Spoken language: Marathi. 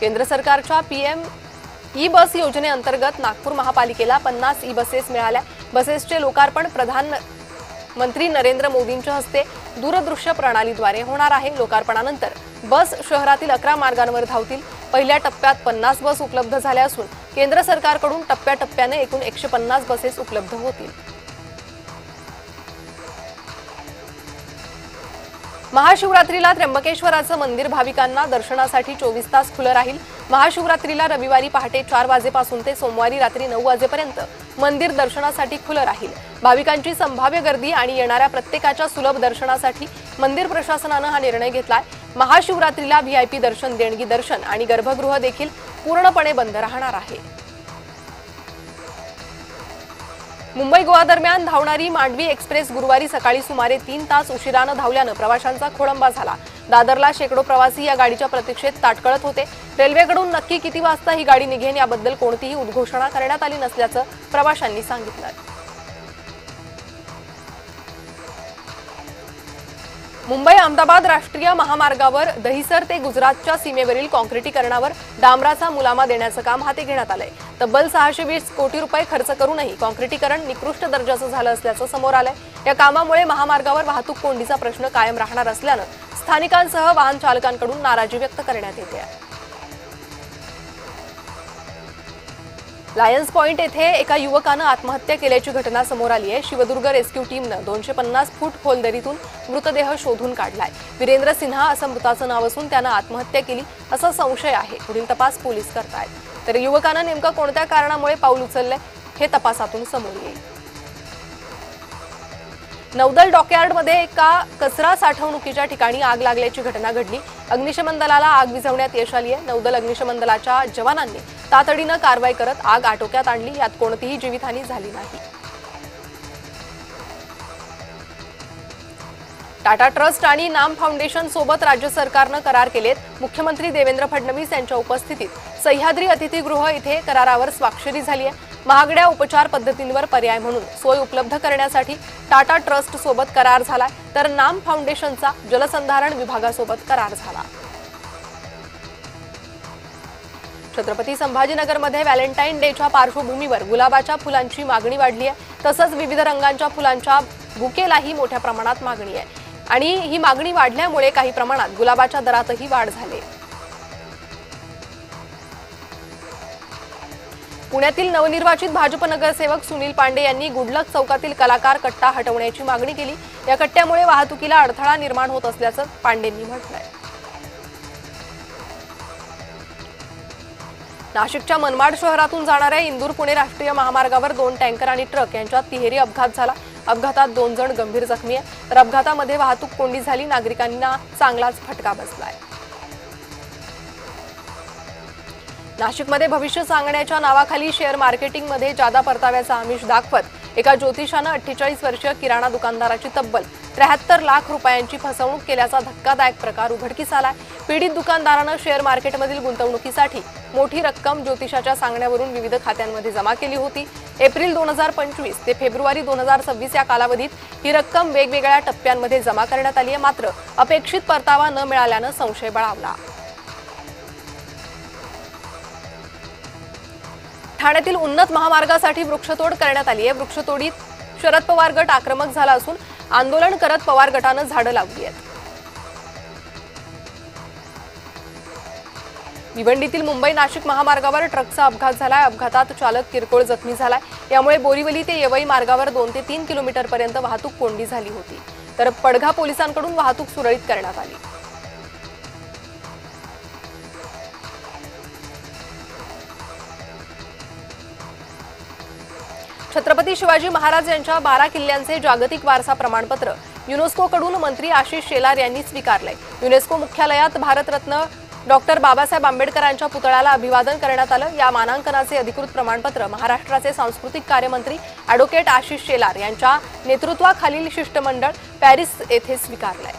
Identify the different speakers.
Speaker 1: केंद्र सरकारच्या पीएम ई बस योजनेअंतर्गत नागपूर महापालिकेला 50 ई बसेस मिळाल्या। बसेसचे लोकार्पण प्रधानमंत्री नरेंद्र मोदींच्या हस्ते दूरदृश्य प्रणालीद्वारे होणार आहे। लोकार्पणानंतर बस शहरातील 11 मार्गांवर धावतील। पहिल्या टप्प्यात 50 बस उपलब्ध झाल्या असून केंद्र सरकारकडून टप्प्याटप्प्याने एकूण 150 बसेस उपलब्ध होतील। महाशिवरात्रीला त्र्यंबकेश्वराचं मंदिर भाविकांना दर्शनासाठी 24 तास खुलं राहील। महाशिवरात्रीला रविवारी पहाटे 4 वाजेपासून ते सोमवारी रात्री 9 वाजेपर्यंत मंदिर दर्शनासाठी खुलं राहील। भाविकांची संभाव्य गर्दी आणि येणाऱ्या प्रत्येकाच्या सुलभ दर्शनासाठी मंदिर प्रशासनाने हा निर्णय घेतलाय। महाशिवरात्रीला व्हीआयपी दर्शन, देणगी दर्शन आणि गर्भगृह देखील पूर्णपणे बंद राहणार आहे। मुंबई गोवा दरम्यान धावणारी मांडवी एक्सप्रेस गुरुवारी सकाळी सुमारे 3 तास उशिराने धावल्याने प्रवाशांचा खोळंबा झाला। दादरला शेकडो प्रवासी या गाडीच्या प्रतीक्षेत ताटकळत होते। रेल्वेकडून नक्की किती वाजता ही गाडी निघेल याबद्दल कोणतीही उद्घोषणा करण्यात आली नसल्याचं प्रवाशांनी सांगितलं। मुंबई अहमदाबाद राष्ट्रीय महामार्गावर दहिसर ते गुजरातच्या सीमेवरील काँक्रिटीकरणावर डांबराचा मुलामा देण्याचं काम हाती घेण्यात आलंय। तब्बल 620 कोटी रुपये खर्च करूनही काँक्रिटीकरण निकृष्ट दर्जाचं झालं असल्याचं समोर आलंय। या कामामुळे महामार्गावर वाहतूक कोंडीचा प्रश्न कायम राहणार असल्यानं स्थानिकांसह वाहन चालकांकडून नाराजी व्यक्त करण्यात येते आहे। लायन्स पॉइंट येथे एका युवकानं आत्महत्या केल्याची घटना समोर आली आहे। शिवदुर्ग रेस्क्यू टीमनं 250 फूट खोल दरीतून मृतदेह शोधून काढलाय। वीरेंद्र सिन्हा असं मृताचं नाव असून त्यानं आत्महत्या केली असा संशय आहे। पुढील तपास पोलीस करतायत। तर युवकानं नेमका कोणत्या कारणामुळे पाऊल उचललंय हे तपासातून समोर येईल। नौदल डॉकयार्डमध्ये एका कचरा साठवणुकीच्या ठिकाणी आग लागल्याची घटना घडली। अग्निशमन दलाला आग विझवण्यात यश आली आहे। नौदल अग्निशमन दलाच्या जवानांनी तातडीनं कारवाई करत आग आटोक्यात आणली। यात कोणतीही जीवितहानी झाली नाही। टाटा ट्रस्ट आणि नाम फाउंडेशन सोबत राज्य सरकारनं करार केलेत। मुख्यमंत्री देवेंद्र फडणवीस यांच्या उपस्थितीत सह्याद्री अतिथीगृह इथे करारावर स्वाक्षरी झाली आहे। महागड्या उपचार पद्धतींवर पर्याय म्हणून सोय उपलब्ध करण्यासाठी टाटा ट्रस्ट सोबत करार झाला, तर नाम फाउंडेशनचा जलसंधारण विभागासोबत करार झाला। छत्रपती संभाजीनगरमध्ये व्हॅलेंटाईन डेच्या पार्श्वभूमीवर गुलाबाच्या फुलांची मागणी वाढली आहे। तसंच विविध रंगांच्या फुलांच्या बुकेलाही मोठ्या प्रमाणात मागणी आहे आणि ही मागणी वाढल्यामुळे काही प्रमाणात गुलाबाच्या दरातही वाढ झाली। पुण्यातील नवनिर्वाचित भाजप नगरसेवक सुनील पांडे यांनी गुडलक चौकातील कलाकार कट्टा हटवण्याची मागणी केली। या कट्ट्यामुळे वाहतुकीला अडथळा निर्माण होत असल्याचं पांडेंनी म्हटलंय। नाशिकच्या मनमाड शहरातून जाणाऱ्या इंदूर पुणे राष्ट्रीय महामार्गावर 2 टँकर आणि ट्रक यांच्यात तिहेरी अपघात झाला। अपघातात 2 जण गंभीर जखमी आहेत, तर अपघातामध्ये वाहतूक कोंडी झाली। नागरिकांना चांगलाच फटका बसलाय। नाशिकमध्ये भविष्य सांगण्याच्या नावाखाली शेअर मार्केटिंगमध्ये जादा परताव्याचा आमिष दाखवत एका ज्योतिषानं 48 वर्षीय किराणा दुकानदाराची तब्बल 73 लाख रुपयांची फसवणूक केल्याचा धक्कादायक प्रकार उघडकीस आलाय। पीडित दुकानदारानं शेअर मार्केटमधील गुंतवणुकीसाठी मोठी रक्कम ज्योतिषाच्या सांगण्यावरून विविध खात्यांमध्ये जमा केली होती। एप्रिल 2025 ते फेब्रुवारी 2026 या कालावधीत ही रक्कम वेगवेगळ्या टप्प्यांमध्ये जमा करण्यात आली आहे। मात्र अपेक्षित परतावा न मिळाल्यानं संशय बळावला। ठाण्यातील उन्नत महामार्गासाठी वृक्षतोड करण्यात आली आहे। वृक्षतोडीत शरद पवार गट आक्रमक झाला असून आंदोलन करत पवार गटानं झाडं लावली आहेत। भिवंडीतील मुंबई नाशिक महामार्गावर ट्रकचा अपघात झालाय। अपघातात चालक किरकोळ जखमी झालाय। यामुळे बोरीवली ते येवई मार्गावर 2 ते 3 किलोमीटरपर्यंत वाहतूक कोंडी झाली होती, तर पडघा पोलिसांकडून वाहतूक सुरळीत करण्यात आली। छत्रपती शिवाजी महाराज यांच्या 12 किल्ल्यांचे जागतिक वारसा प्रमाणपत्र युनेस्कोकडून मंत्री आशिष शेलार यांनी स्वीकारले। युनेस्को मुख्यालयात भारतरत्न डॉक्टर बाबासाहेब आंबेडकरांच्या पुतळ्याला अभिवादन करण्यात आलं। या मानांकनाचे अधिकृत प्रमाणपत्र महाराष्ट्राचे सांस्कृतिक कार्यमंत्री ॲडव्होकेट आशिष शेलार यांच्या नेतृत्वाखालील शिष्टमंडळ पॅरिस येथे स्वीकारले।